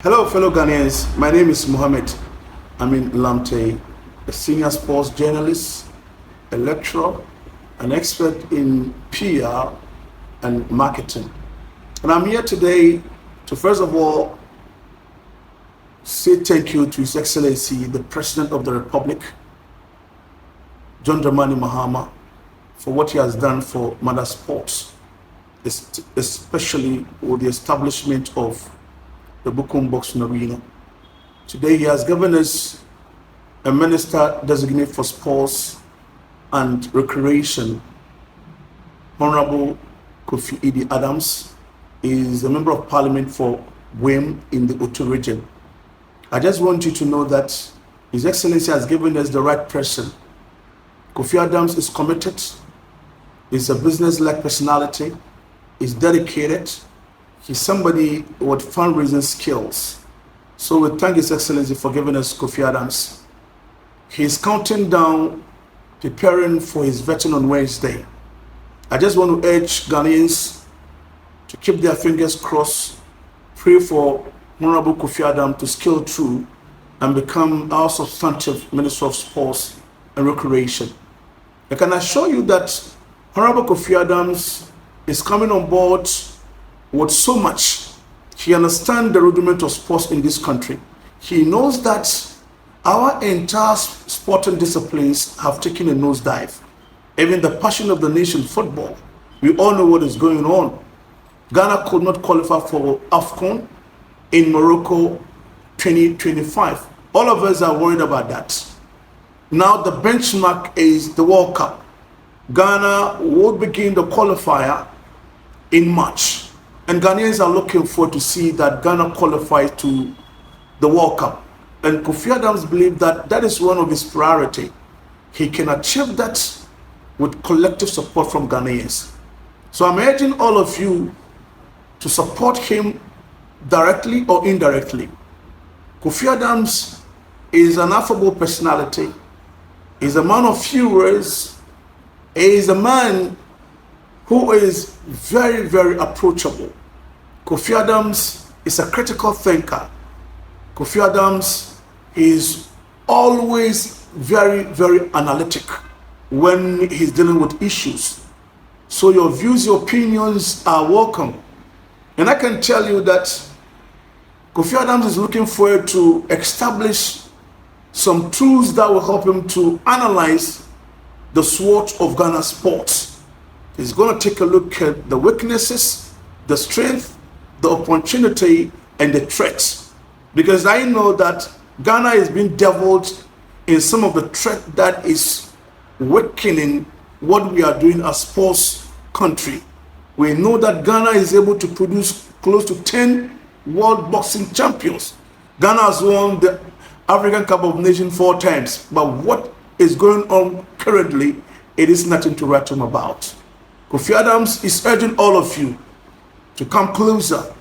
Hello, fellow Ghanaians. My name is Mohammed Amin Lamte, a senior sports journalist, a lecturer, an expert in PR and marketing. And I'm here today to, first of all, say thank you to His Excellency, the President of the Republic, John Dramani Mahama, for what he has done for Mother Sports, especially with the establishment of the Buem Boxing Arena. Today he has given us a minister designate for sports and recreation. Honorable Kofi Adams is a member of parliament for Buem in the Otu region. I just want you to know that His Excellency has given us the right person. Kofi Adams is committed, is a business-like personality, is dedicated. He's somebody with fundraising skills. So we thank His Excellency for giving us Kofi Adams. He's counting down, preparing for his vetting on Wednesday. I just want to urge Ghanaians to keep their fingers crossed, pray for Honorable Kofi Adams to scale through and become our substantive Minister of Sports and Recreation. I can assure you that Honorable Kofi Adams is coming on board with so much. He understands the rudiment of sports in this country. He knows that our entire sporting disciplines have taken a nosedive. Even the passion of the nation, football, we all know what is going on. Ghana could not qualify for AFCON in Morocco 2025. All of us are worried about that. Now the benchmark is the World Cup. Ghana will begin the qualifier in March. And Ghanaians are looking forward to see that Ghana qualifies to the World Cup. And Kofi Adams believes that that is one of his priorities. He can achieve that with collective support from Ghanaians. So I'm urging all of you to support him directly or indirectly. Kofi Adams is an affable personality. He's a man of few words. He is a man who is very, very approachable. Kofi Adams is a critical thinker. Kofi Adams is always very, very analytic when he's dealing with issues. So your views, your opinions are welcome. And I can tell you that Kofi Adams is looking forward to establish some tools that will help him to analyze the SWOT of Ghana sports. He's going to take a look at the weaknesses, the strength, the opportunity, and the threats. Because I know that Ghana is being deviled in some of the threat that is weakening what we are doing as sports country. We know that Ghana is able to produce close to 10 world boxing champions. Ghana has won the African Cup of Nations 4 times. But what is going on currently, it is nothing to write home about. Kofi Adams is urging all of you to come closer.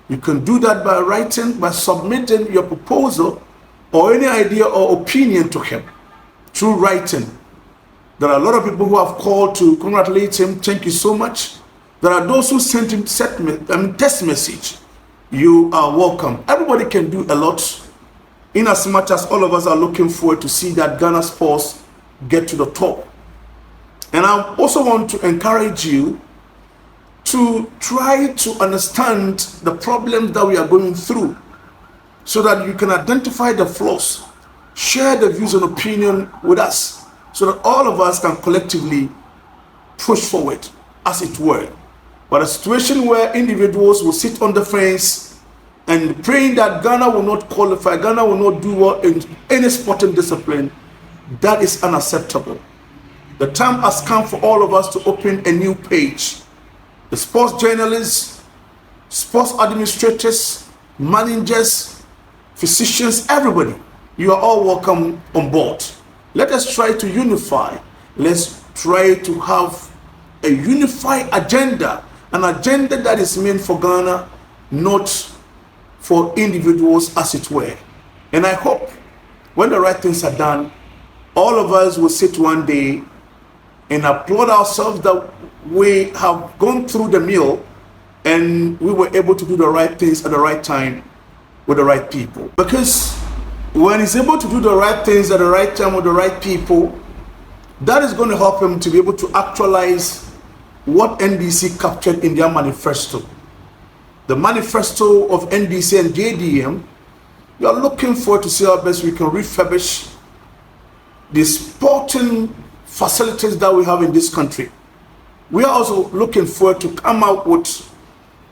You can do that by writing, by submitting your proposal or any idea or opinion to him through writing. There are a lot of people who have called to congratulate him. Thank you so much. There are those who sent him text message. You are welcome. Everybody can do a lot, in as much as all of us are looking forward to see that Ghana sports get to the top. And I also want to encourage you to try to understand the problems that we are going through so that you can identify the flaws, share the views and opinion with us so that all of us can collectively push forward, as it were. But a situation where individuals will sit on the fence and praying that Ghana will not qualify, Ghana will not do well in any sporting discipline, that is unacceptable. The time has come for all of us to open a new page. The sports journalists, sports administrators, managers, physicians, everybody, you are all welcome on board. Let us try to unify. Let's try to have a unified agenda, an agenda that is meant for Ghana, not for individuals, as it were. And I hope when the right things are done, all of us will sit one day and applaud ourselves that we have gone through the mill and we were able to do the right things at the right time with the right people. Because when he's able to do the right things at the right time with the right people, that is going to help him to be able to actualize what NDC captured in their manifesto. The manifesto of NDC and JDM, we are looking forward to see how best we can refurbish the sporting facilities that we have in this country. We are also looking forward to come out with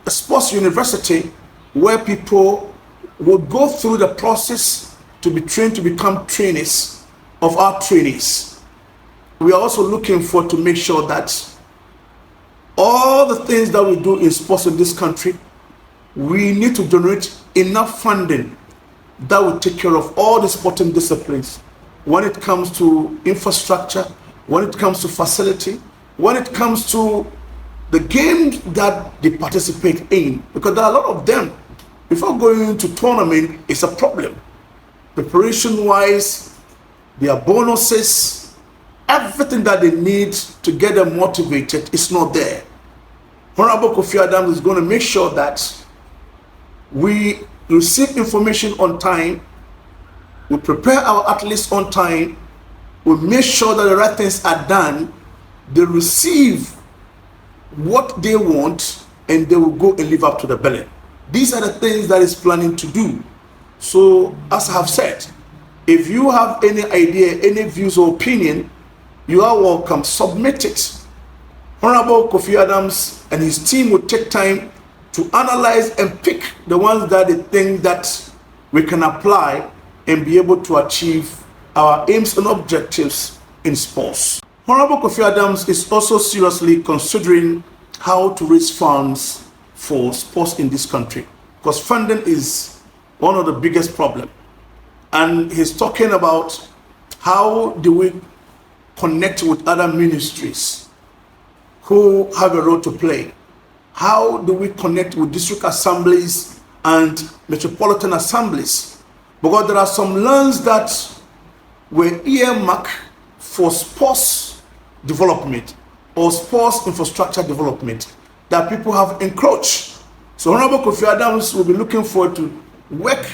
a sports university where people would go through the process to be trained to become trainees of our trainees. We are also looking forward to make sure that all the things that we do in sports in this country, we need to generate enough funding that will take care of all the sporting disciplines. When it comes to infrastructure, when it comes to facility, when it comes to the games that they participate in, because there are a lot of them. Before going into tournament, it's a problem. Preparation-wise, their bonuses, everything that they need to get them motivated is not there. Honorable Kofi Adams is going to make sure that we receive information on time, we prepare our athletes on time, we make sure that the right things are done, they receive what they want, and they will go and live up to the billing. These are the things that is planning to do. So, as I have said, if you have any idea, any views or opinion, you are welcome. Submit it. Honorable Kofi Adams and his team will take time to analyze and pick the ones that they think that we can apply and be able to achieve our aims and objectives in sports. Honorable Kofi Adams is also seriously considering how to raise funds for sports in this country, because funding is one of the biggest problems. And he's talking about how do we connect with other ministries who have a role to play. How do we connect with district assemblies and metropolitan assemblies? Because there are some lands that were earmarked for sports development or sports infrastructure development that people have encroached. So Honorable Kofi Adams will be looking forward to work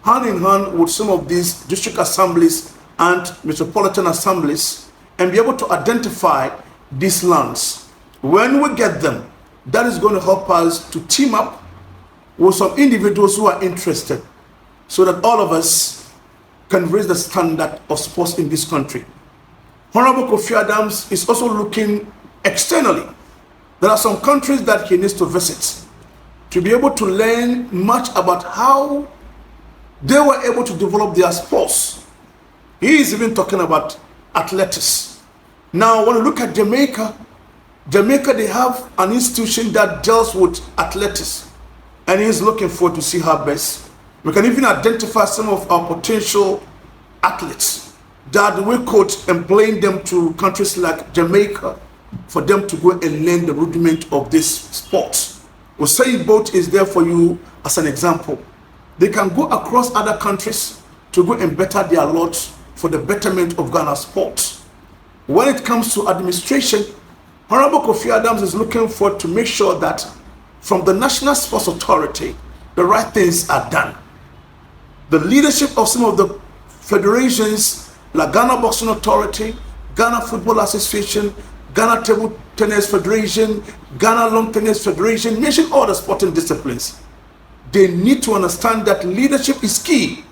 hand in hand with some of these district assemblies and metropolitan assemblies and be able to identify these lands. When we get them, that is going to help us to team up with some individuals who are interested so that all of us can raise the standard of sports in this country. Honorable Kofi Adams is also looking externally. There are some countries that he needs to visit to be able to learn much about how they were able to develop their sports. He is even talking about athletics. Now, when you look at Jamaica, they have an institution that deals with athletics, and he is looking forward to see how best we can even identify some of our potential athletes that we could employ them to countries like Jamaica for them to go and learn the rudiment of this sport. Usain Bolt is there for you as an example. They can go across other countries to go and better their lot for the betterment of Ghana sport. When it comes to administration, Honorable Kofi Adams is looking forward to make sure that from the National Sports Authority, the right things are done. The leadership of some of the federations like Ghana Boxing Authority, Ghana Football Association, Ghana Table Tennis Federation, Ghana Lawn Tennis Federation, mention all the sporting disciplines. They need to understand that leadership is key.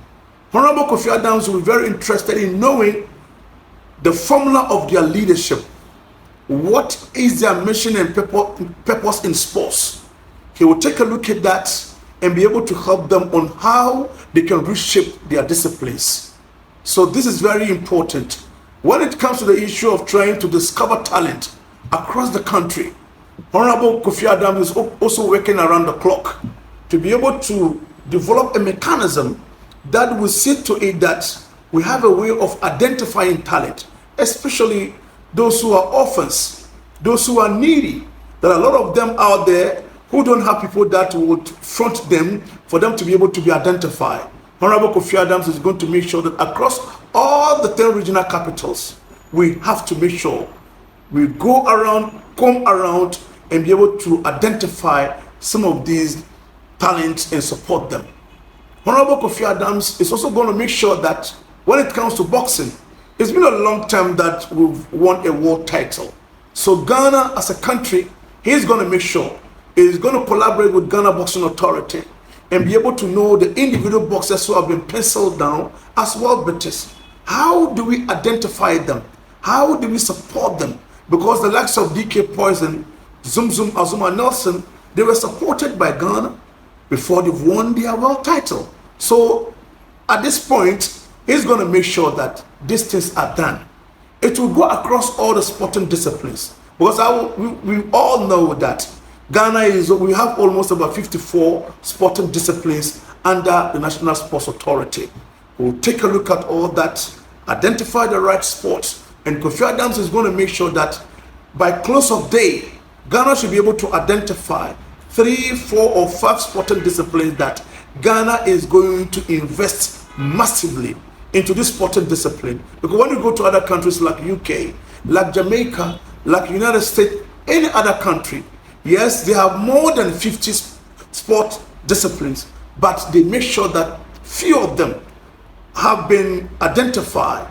Honorable Kofi Adams will be very interested in knowing the formula of their leadership. What is their mission and purpose in sports? He will take a look at that and be able to help them on how they can reshape their disciplines. So this is very important. When it comes to the issue of trying to discover talent across the country, Honorable Kofi Adams is also working around the clock to be able to develop a mechanism that will see to it that we have a way of identifying talent, especially those who are orphans, those who are needy. There are a lot of them out there who don't have people that would front them for them to be able to be identified. Honorable Kofi Adams is going to make sure that across all the 10 regional capitals, we have to make sure we go around, come around, and be able to identify some of these talents and support them. Honorable Kofi Adams is also going to make sure that when it comes to boxing, it's been a long time that we've won a world title. So Ghana as a country, he's going to make sure he's going to collaborate with Ghana Boxing Authority and be able to know the individual boxers who have been penciled down as world beaters. How do we identify them? How do we support them? Because the likes of DK Poison, Zum Zum Azuma Nelson, they were supported by Ghana before they've won their world title. So at this point, he's going to make sure that these things are done. It will go across all the sporting disciplines. Because we all know that Ghana we have almost about 54 sporting disciplines under the National Sports Authority. We'll take a look at all that, identify the right sports, and Kofi Adams is going to make sure that by close of day, Ghana should be able to identify 3, 4, or 5 sporting disciplines that Ghana is going to invest massively into this sporting discipline. Because when you go to other countries like UK, like Jamaica, like United States, any other country, yes, they have more than 50 sport disciplines, but they make sure that few of them have been identified.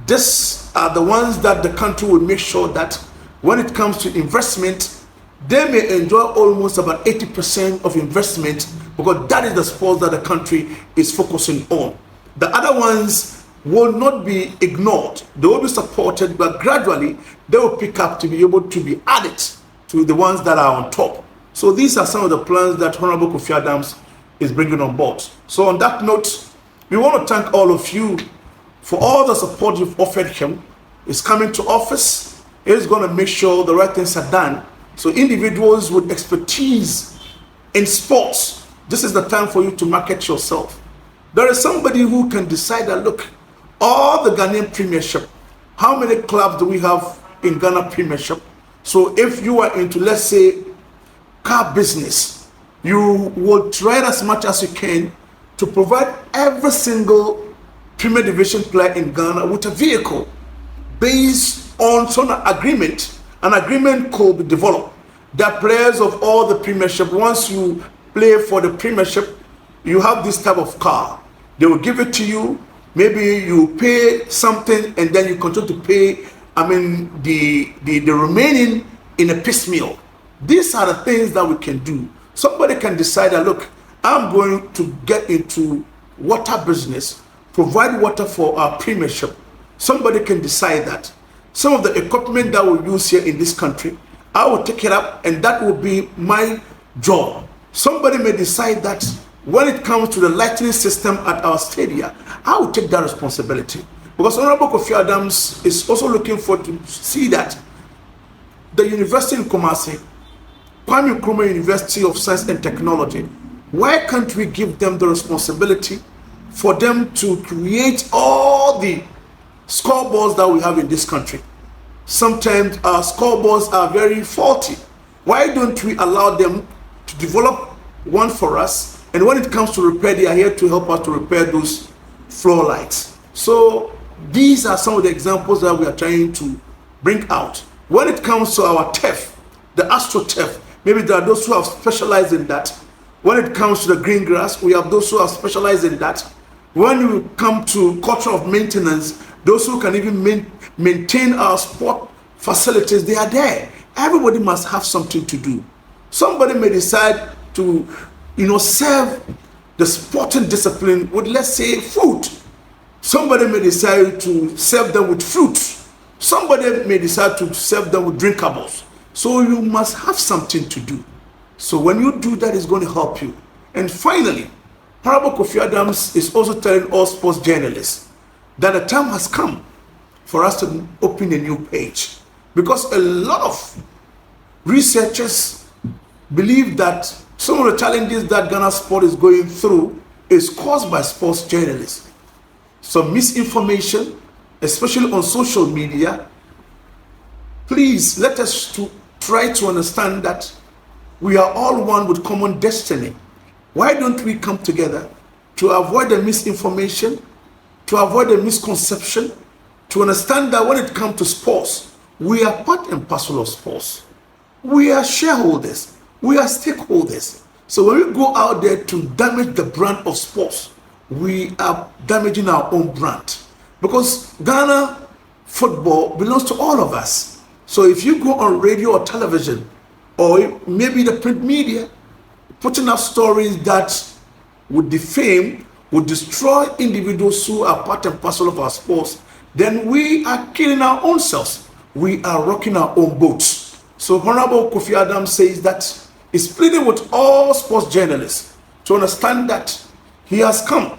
These are the ones that the country will make sure that when it comes to investment, they may enjoy almost about 80% of investment, because that is the sports that the country is focusing on. The other ones will not be ignored. They will be supported, but gradually they will pick up to be able to be added to the ones that are on top. So these are some of the plans that Honorable Kofi Adams is bringing on board. So on that note, we want to thank all of you for all the support you've offered him. He's coming to office. He's going to make sure the right things are done. So individuals with expertise in sports, this is the time for you to market yourself. There is somebody who can decide that, look, all the Ghanaian Premiership, how many clubs do we have in Ghana Premiership? So if you are into, let's say, car business, you will try as much as you can to provide every single Premier Division player in Ghana with a vehicle based on some agreement. An agreement could be developed that players of all the Premiership, once you play for the Premiership, you have this type of car. They will give it to you. Maybe you pay something and then you continue to pay, the remaining in a piecemeal. These are the things that we can do. Somebody can decide that, look, I'm going to get into water business, provide water for our Premiership. Somebody can decide that. Some of the equipment that we use here in this country, I will take it up and that will be my job. Somebody may decide that when it comes to the lighting system at our stadia, I will take that responsibility. Because Honorable Kofi Adams is also looking forward to see that the university in Kumasi, Kwame Nkrumah University of Science and Technology, why can't we give them the responsibility for them to create all the scoreboards that we have in this country? Sometimes our scoreboards are very faulty. Why don't we allow them to develop one for us? And when it comes to repair, they are here to help us to repair those floor lights. So these are some of the examples that we are trying to bring out. When it comes to our turf, the AstroTurf, maybe there are those who have specialized in that. When it comes to the green grass, we have those who have specialized in that. When we come to culture of maintenance, those who can even maintain our sport facilities, they are there. Everybody must have something to do. Somebody may decide to, serve the sporting discipline with, let's say, food. Somebody may decide to serve them with fruits. Somebody may decide to serve them with drinkables. So you must have something to do. So when you do that, it's going to help you. And finally, Honorable Kofi Adams is also telling all sports journalists that the time has come for us to open a new page. Because a lot of researchers believe that some of the challenges that Ghana sport is going through is caused by sports journalists. Some misinformation, especially on social media. Please let us try to understand that we are all one with common destiny. Why don't we come together to avoid the misinformation, to avoid the misconception, to understand that when it comes to sports, we are part and parcel of sports. We are shareholders. We are stakeholders. So when we go out there to damage the brand of sports, we are damaging our own brand. Because Ghana football belongs to all of us. So if you go on radio or television, or maybe the print media, putting up stories that would defame, would destroy individuals who are part and parcel of our sports, then we are killing our own selves. We are rocking our own boats. So Honorable Kofi Adams says that he's pleading with all sports journalists to understand that he has come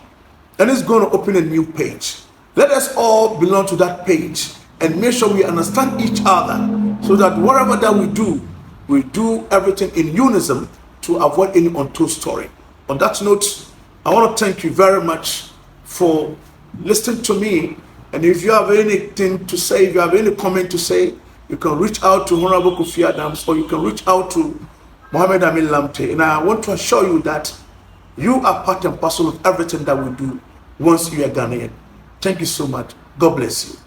and is going to open a new page. Let us all belong to that page and make sure we understand each other so that whatever that we do everything in unison to avoid any untold story. On that note, I want to thank you very much for listening to me. And if you have anything to say, if you have any comment to say, you can reach out to Honorable Kofi Adams, or you can reach out to Mohammed Amin Lamte. And I want to assure you that you are part and parcel of everything that we do once you are Ghanaian. Thank you so much. God bless you.